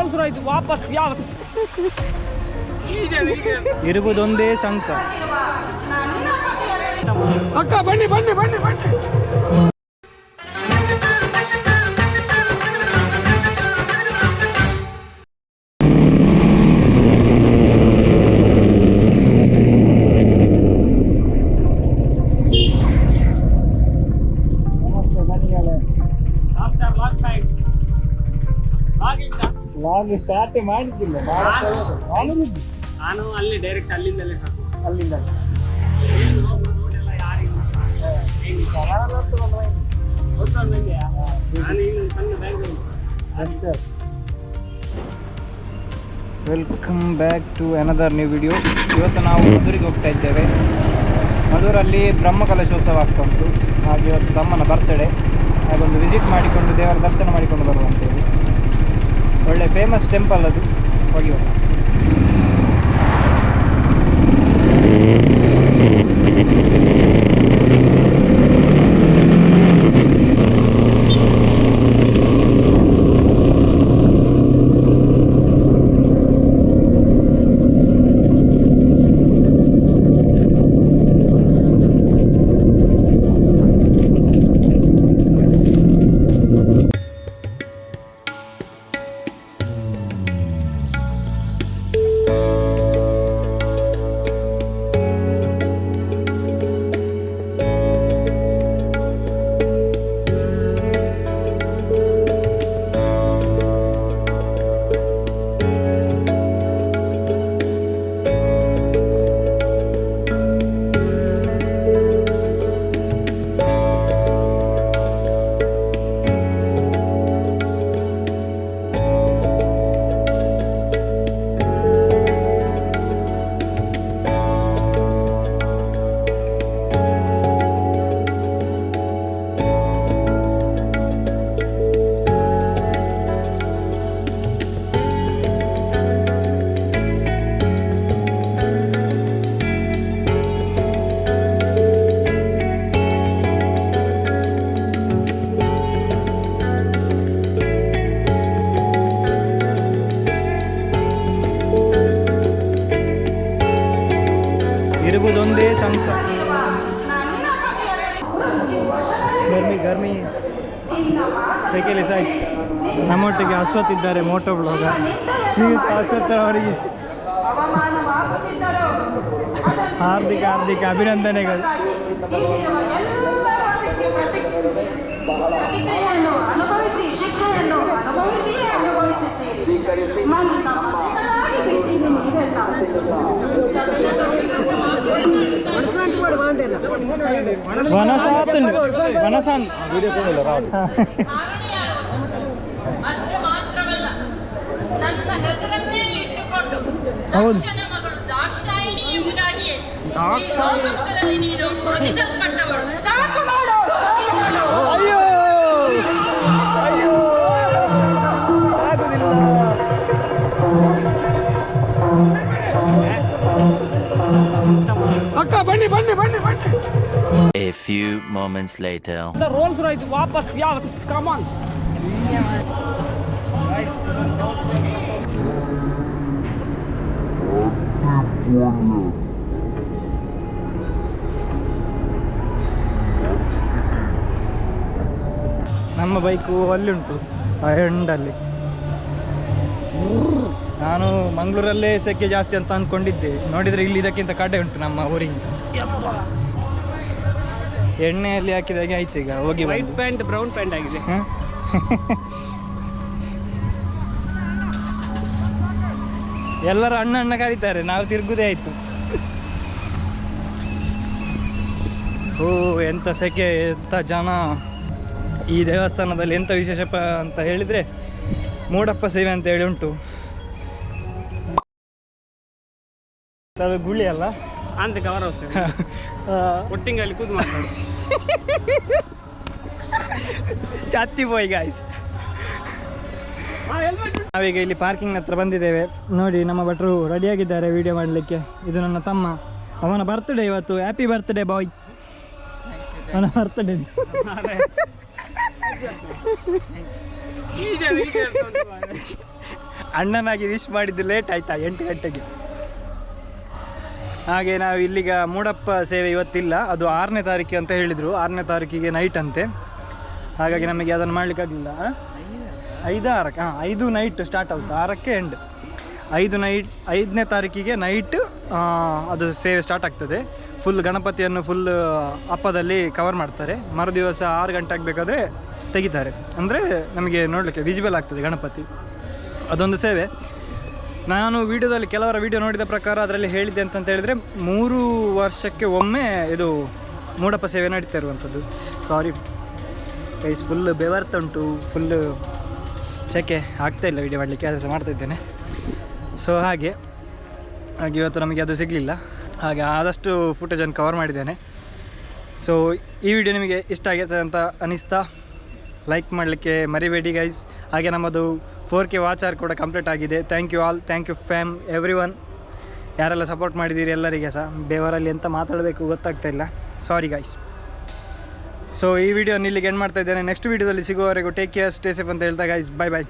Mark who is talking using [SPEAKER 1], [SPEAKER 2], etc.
[SPEAKER 1] Rolls Royce ವಾಪಸ್ ಯಾವ
[SPEAKER 2] ಇರುವುದೊಂದೇ ಸಂಕ.
[SPEAKER 1] ಅಕ್ಕ ಬನ್ನಿ ಬನ್ನಿ ಬನ್ನಿ ಬನ್ನಿ.
[SPEAKER 2] ಲಾಗ್ ಸ್ಟಾರ್ಟ್ ಮಾಡಿದ್ದಿಲ್ಲ.
[SPEAKER 1] ನಾನು ಅಲ್ಲಿ ಡೈರೆಕ್ಟ್ ಅಲ್ಲಿಂದಲೇ
[SPEAKER 2] ಅಲ್ಲಿಂದ welcome back to another new video. ಇವತ್ತು ನಾವು ಮಧುರಿಗೆ ಹೋಗ್ತಾ ಇದ್ದೇವೆ. ಮಧುರಲ್ಲಿ ಬ್ರಹ್ಮಕಲಶೋತ್ಸವ ಆಗ್ತಾ ಉಂಟು. ಹಾಗೆ ಇವತ್ತು ತಮ್ಮನ ಬರ್ತ್ಡೇ, ಹಾಗೊಂದು ವಿಸಿಟ್ ಮಾಡಿಕೊಂಡು ದೇವರ ದರ್ಶನ ಮಾಡಿಕೊಂಡು ಬರುವಂತೇಳಿ. ಒಳ್ಳೆ ಫೇಮಸ್ ಟೆಂಪಲ್ ಅದು, ಹೋಗಿ ಬರೋಣ. ಇರುವುದೊಂದೇ ಸಂಕ. ಗರ್ಮಿ ಸೈಕಲ್ ಸಾಯ್ತು. ನಮ್ಮೊಟ್ಟಿಗೆ ಅಶ್ವಥ್ ಇದ್ದಾರೆ, ಮೋಟೋ ಬ್ಲಾಗರ್. ಶ್ರೀಯುತ ಅಶ್ವಥ್ ಅವರಿಗೆ ಹಾರ್ದಿಕ ಅಭಿನಂದನೆಗಳು. ಹೌದು, ಅಯ್ಯೋ ಅಯ್ಯೋ ಆಗುದಿಲ್ಲ. ಅಕ್ಕ ಬನ್ನಿ ಬನ್ನಿ ಬನ್ನಿ ಬನ್ನಿ.
[SPEAKER 3] A few moments later.
[SPEAKER 1] The Rolls Royce ವಾಪಸ್ ಯಾವ come on.
[SPEAKER 2] ನಮ್ಮ ಬೈಕು ಅಲ್ಲಿ ಉಂಟು ಆ ಎಂಡಲ್ಲಿ. ನಾನು ಮಂಗಳೂರಲ್ಲೇ ಸೆಕೆ ಜಾಸ್ತಿ ಅಂತ ಅಂದ್ಕೊಂಡಿದ್ದೆ, ನೋಡಿದರೆ ಇಲ್ಲಿ ಇದಕ್ಕಿಂತ ಕಡೆ ಉಂಟು ನಮ್ಮ ಊರಿಗಿಂತ. ಎಣ್ಣೆಯಲ್ಲಿ ಹಾಕಿದಾಗೆ ಆಯ್ತು. ಈಗ ಹೋಗಿ
[SPEAKER 1] ವೈಟ್ ಪ್ಯಾಂಟ್ ಬ್ರೌನ್ ಪ್ಯಾಂಟ್ ಆಗಿದೆ.
[SPEAKER 2] ಎಲ್ಲರೂ ಅಣ್ಣ ಕರೀತಾರೆ, ನಾವು ತಿರುಗುದೇ ಆಯ್ತು. ಓ ಎಂಥ ಸೆಕೆ, ಎಂಥ ಜನ. ಈ ದೇವಸ್ಥಾನದಲ್ಲಿ ಎಂಥ ವಿಶೇಷ ಅಂತ ಹೇಳಿದರೆ ಮೂಡಪ್ಪ ಸೇವೆ ಅಂತ ಹೇಳಿ ಉಂಟು. ಅದು ಗುಳಿ ಅಲ್ಲ
[SPEAKER 1] ಅಂತ ಕವರ್ ಹೋಗ್ತದೆ. ಒಟ್ಟಿಂಗಲ್ಲಿ ಕೂತು ಮಾತಾಡು.
[SPEAKER 2] ಚಾತಿ ಬಾಯ್ ಗಾಯ್ಸ್. ನಾವೀಗ ಇಲ್ಲಿ ಪಾರ್ಕಿಂಗ್ ಹತ್ರ ಬಂದಿದ್ದೇವೆ. ನೋಡಿ, ನಮ್ಮ ಭಟ್ರು ರೆಡಿಯಾಗಿದ್ದಾರೆ ವಿಡಿಯೋ ಮಾಡಲಿಕ್ಕೆ. ಇದು ನನ್ನ ತಮ್ಮ, ಅವನ ಬರ್ತ್ಡೇ ಇವತ್ತು. ಹ್ಯಾಪಿ ಬರ್ತ್ಡೇ ಬಾಯ್. ಅವನ ಬರ್ತ್ಡೇ. ಅಣ್ಣನಾಗಿ ವಿಶ್ ಮಾಡಿದ್ದು ಲೇಟ್ ಆಯಿತಾ 8 ಗಂಟೆಗೆ. ಹಾಗೆ ನಾವು ಇಲ್ಲಿಗ ಮೂಡಪ್ಪ ಸೇವೆ ಇವತ್ತಿಲ್ಲ, ಅದು 6ನೇ ತಾರೀಕು ಅಂತ ಹೇಳಿದರು. 6ನೇ ತಾರೀಕಿಗೆ ನೈಟ್ ಅಂತೆ, ಹಾಗಾಗಿ ನಮಗೆ ಅದನ್ನು ಮಾಡಲಿಕ್ಕಾಗಲಿಲ್ಲ. 5 ನೈಟ್ ಸ್ಟಾರ್ಟ್ ಆಗುತ್ತೆ, 6ಕ್ಕೆ ಎಂಡ್. 5ನೇ ತಾರೀಕಿಗೆ ನೈಟ್ ಅದು ಸೇವೆ ಸ್ಟಾರ್ಟ್ ಆಗ್ತದೆ. ಫುಲ್ ಗಣಪತಿಯನ್ನು ಫುಲ್ ಅಪ್ಪದಲ್ಲಿ ಕವರ್ ಮಾಡ್ತಾರೆ. ಮರುದಿವಸ 6 ಗಂಟೆ ಆಗಬೇಕಾದ್ರೆ ತೆಗಿತಾರೆ. ಅಂದರೆ ನಮಗೆ ನೋಡಲಿಕ್ಕೆ ವಿಸಿಬಲ್ ಆಗ್ತದೆ ಗಣಪತಿ. ಅದೊಂದು ಸೇವೆ. ನಾನು ವೀಡಿಯೋದಲ್ಲಿ ಕೆಲವರ ವೀಡಿಯೋ ನೋಡಿದ ಪ್ರಕಾರ ಅದರಲ್ಲಿ ಹೇಳಿದ್ದೆ ಅಂತ ಹೇಳಿದರೆ 3 ವರ್ಷಕ್ಕೆ ಒಮ್ಮೆ ಇದು ಮೂಡಪ್ಪ ಸೇವೆ ನಡೀತಾ ಇರುವಂಥದ್ದು. ಸಾರಿ ಗೈಸ್, ಫುಲ್ ಬೆವರ್ತಾ ಉಂಟು, ಫುಲ್ಲು ಸೆಕೆ ಆಗ್ತಾಯಿಲ್ಲ ವೀಡಿಯೋ ಮಾಡಲಿಕ್ಕೆ, ಕೆಲಸ ಮಾಡ್ತಾಯಿದ್ದೇನೆ. ಸೊ ಹಾಗೆ ಇವತ್ತು ನಮಗೆ ಅದು ಸಿಗಲಿಲ್ಲ, ಹಾಗೆ ಆದಷ್ಟು ಫುಟೇಜನ್ನು ಕವರ್ ಮಾಡಿದ್ದೇನೆ. ಸೊ ಈ ವಿಡಿಯೋ ನಿಮಗೆ ಇಷ್ಟ ಆಗಿದೆ ಅಂತ ಅನಿಸ್ತಾ ಲೈಕ್ ಮಾಡಲಿಕ್ಕೆ ಮರಿಬೇಡಿ ಗೈಸ್. ಹಾಗೆ ನಮ್ಮದು 4K ವಾಚ್ ಅವರ್ ಕೂಡ ಕಂಪ್ಲೀಟ್ ಆಗಿದೆ. Thank you all, thank you fam everyone. ಯಾರೆಲ್ಲ ಸಪೋರ್ಟ್ ಮಾಡಿದ್ದೀರಿ ಎಲ್ಲರಿಗೆ ಸಹ. ಬೇವರಲ್ಲಿ ಎಂತ ಮಾತಾಡಬೇಕು ಗೊತ್ತಾಗ್ತಾ ಇಲ್ಲ, ಸಾರಿ ಗೈಸ್. ಸೊ ಈ ವಿಡಿಯೋ ಇಲ್ಲಿಗೆ ಎಂಡ್ ಮಾಡ್ತಾ ಇದ್ದೇನೆ. ನೆಕ್ಸ್ಟ್ ವೀಡಿಯೋದಲ್ಲಿ ಸಿಗುವವರೆಗೂ ಟೇಕ್ ಕೇರ್, ಸ್ಟೇ ಸೇಫ್ ಅಂತ ಹೇಳ್ತಾ ಗೈಸ್, ಬೈ ಬೈ.